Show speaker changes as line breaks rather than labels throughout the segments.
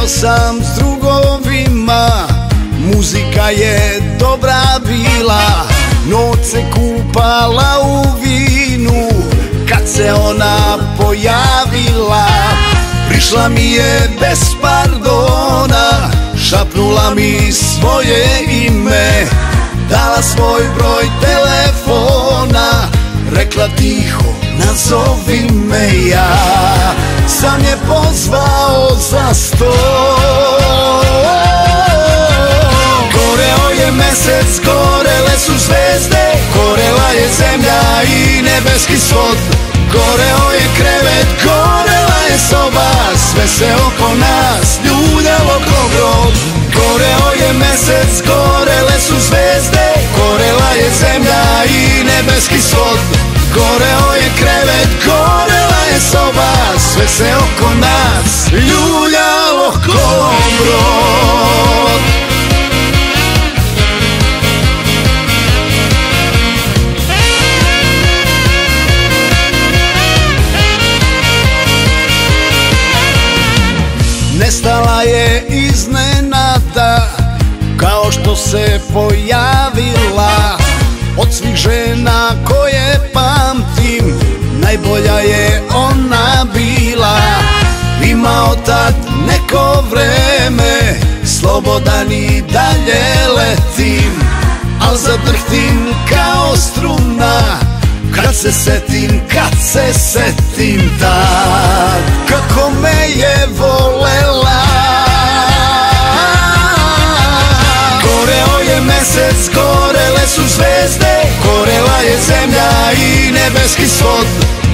Živeo sam s drugovima, muzika je dobra bila. Noć se kupala u vinu, kad se ona pojavila. Prišla mi je bez pardona, šapnula mi svoje ime, dala svoj broj telefona, rekla tiho nazovi me. Ja sam je pozvao za sto. Goreo je mesec, gorele su zvezde, gorela je zemlja i nebeski svod. Goreo je krevet, gorela je soba, sve se oko nas ljuljalo ko brod. Goreo je mesec, gorele su zvezde, gorela je zemlja i nebeski svod. Goreo je krevet, gorela je soba, sve se oko nas ljuljalo ko brod. Nestala je iznenada, kao što se pojavila. Od svih žena koje pamtim, najbolja je ona bila. Imao tad neko vreme, slobodan i dalje letim, al zadrhtim kao struna, kad se setim tad kako me je volela. Goreo je mesec, gorele su zvezde, gorela je zemlja i nebeski svod.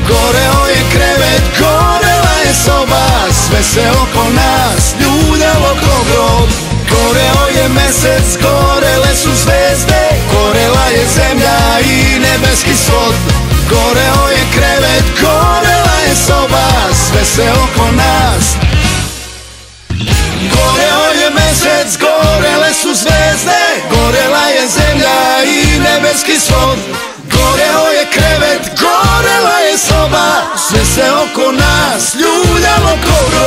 Goreo je krevet, gorela je soba, sve se oko nas ljuljalo ko brod. Goreo je mesec, gorele su zvezde, gorela je zemlja i nebeski svod. Goreo je krevet, gorela je soba, sve se oko nas. Goreo je mesec, gorele su zvezde, gorela je zemlja i nebeski svod. Goreo je krevet, gorela je soba, sve se oko nas ljuljalo ko brod.